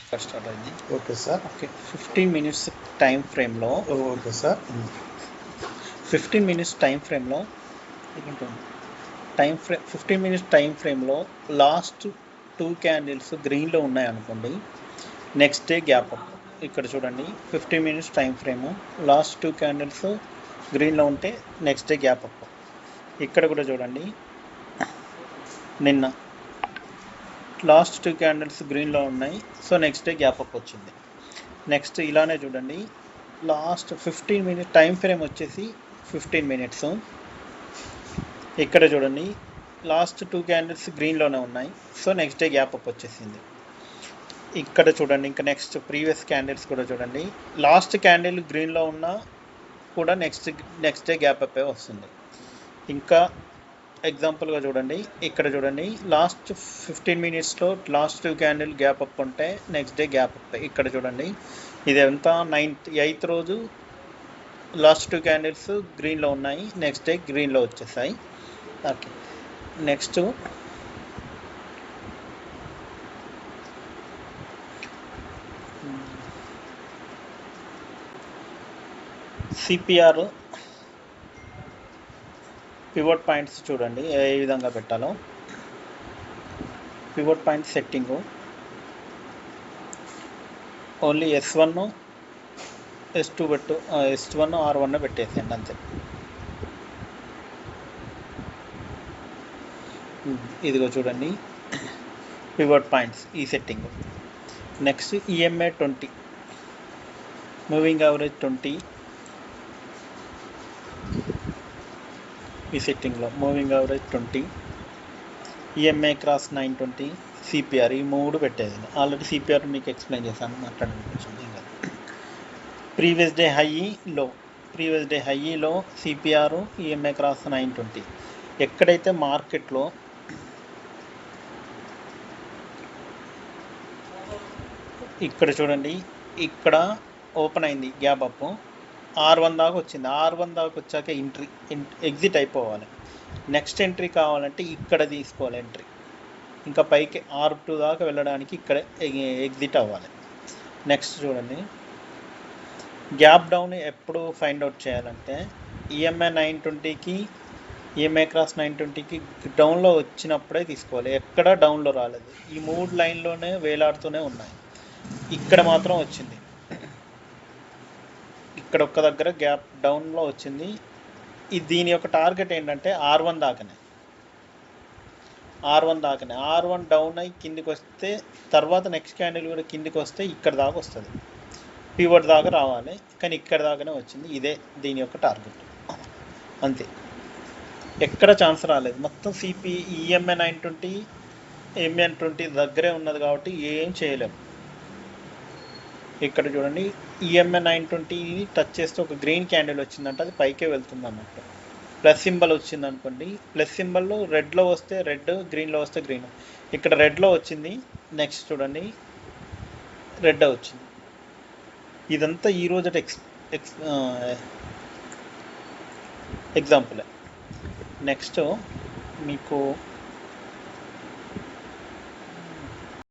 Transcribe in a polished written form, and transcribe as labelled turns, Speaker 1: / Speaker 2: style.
Speaker 1: Start అయింది.
Speaker 2: Okay sir.
Speaker 1: Okay, 15 minutes time ఫ్రేమ్లో
Speaker 2: okay sir.
Speaker 1: 15 minutes time ఫ్రేమ్లో 15 minutes time ఫ్రేమ్లో లాస్ట్ 2 క్యాండిల్స్ గ్రీన్లో ఉన్నాయి అనుకోండి, నెక్స్ట్ డే గ్యాప్ అప్. ఇక్కడ చూడండి, 15 minutes time frame, last 2 candles గ్రీన్లో ఉంటే నెక్స్ట్ డే గ్యాప్ అప్. ఇక్కడ కూడా చూడండి, నిన్న లాస్ట్ 2 క్యాండిల్స్ గ్రీన్లో ఉన్నాయి, so next day gap up వచ్చింది. నెక్స్ట్ ఇలానే చూడండి, లాస్ట్ 15 మినిట్స్ టైం ఫ్రేమ్ వచ్చేసి 15 మినిట్స్. ఇక్కడ చూడండి, లాస్ట్ 2 క్యాండిల్స్ గ్రీన్లోనే ఉన్నాయి, so next day gap up వచ్చేసింది. ఇక్కడ చూడండి, ఇంకా నెక్స్ట్ ప్రీవియస్ క్యాండిల్స్ కూడా చూడండి, లాస్ట్ క్యాండిల్ గ్రీన్లో ఉన్నా కూడా నెక్స్ట్ డే గ్యాప్ అప్ వస్తుంది. ఇంకా ఎగ్జాంపుల్గా చూడండి, ఇక్కడ చూడండి, లాస్ట్ 15 మినిట్స్లో లాస్ట్ 2 క్యాండిల్ గ్యాప్ అప్ ఉంటే నెక్స్ట్ డే గ్యాప్ అప్. ఇక్కడ చూడండి, ఇది ఎంత 8th రోజు లాస్ట్ 2 క్యాండిల్స్ గ్రీన్లో ఉన్నాయి, నెక్స్ట్ డే గ్రీన్లో వచ్చేసాయి. Okay, next CPR pivot points చూడండి ఏ విధంగా పెట్టాలో. Pivot point setting only S1 S2 పెట్టు, S1 R1 పెట్టేసేయండి అంతే. ఇదిగో చూడండి, పివట్ పాయింట్స్ ఈ setting. Next EMA 20, moving average 20 ఈ సెట్టింగ్లో, moving average 20, EMA cross 920, CPR, ఈ 3 పెట్టేది. ఆల్రెడీ సిపిఆర్ మీకు ఎక్స్ప్లెయిన్ చేశాను, మాట్లాడడానికి. Previous day high low CPR, EMA cross 920. ఎక్కడైతే మార్కెట్లో ఇక్కడ చూడండి, ఇక్కడ ఓపెన్ అయింది గ్యాప్ అప్, R1 దాకా వచ్చింది. R1 దాకా వచ్చాక ఎగ్జిట్ అయిపోవాలి. నెక్స్ట్ ఎంట్రీ కావాలంటే ఇక్కడ తీసుకోవాలి ఎంట్రీ. ఇంకా పైకి R2 దాకా వెళ్ళడానికి ఇక్కడ ఎగ్జిట్ అవ్వాలి. నెక్స్ట్ చూడండి, గ్యాప్ డౌన్ ఎప్పుడు ఫైండ్ అవుట్ చేయాలంటే EMA 920కి EMA క్రాస్ 920కి డౌన్లో వచ్చినప్పుడే తీసుకోవాలి. ఎక్కడ డౌన్లో రాలేదు, ఈ 3 లైన్లోనే వేలాడుతూనే ఉన్నాయి. ఇక్కడ మాత్రం వచ్చింది, ఇక్కడ ఒక్క దగ్గర గ్యాప్ డౌన్లో వచ్చింది. దీని యొక్క టార్గెట్ ఏంటంటే R1 దాకానే. R1 డౌన్ అయ్యి కిందికి వస్తే తర్వాత నెక్స్ట్ క్యాండిల్ కూడా కిందికి వస్తే ఇక్కడ దాకా వస్తుంది, పివట్ దాకా రావాలి, కానీ ఇక్కడ దాకానే వచ్చింది. ఇదే దీని యొక్క టార్గెట్, అంతే. ఎక్కడ ఛాన్స్ రాలేదు. మొత్తం EMA 920 EMA 20 దగ్గరే ఉన్నది కాబట్టి ఏం చేయలేము. ఇక్కడ చూడండి, EMA 920 టచ్ చేస్తే ఒక గ్రీన్ క్యాండిల్ వచ్చిందంటే అది పైకే వెళ్తుంది అన్నట్టు. ప్లస్ సింబల్ వచ్చింది అనుకోండి, ప్లస్ సింబల్లో రెడ్లో వస్తే రెడ్, గ్రీన్లో వస్తే గ్రీన్. ఇక్కడ రెడ్లో వచ్చింది, నెక్స్ట్ చూడండి రెడ్ వచ్చింది. ఇదంతా ఈరోజు ఎగ్జాంపులే. నెక్స్ట్ మీకు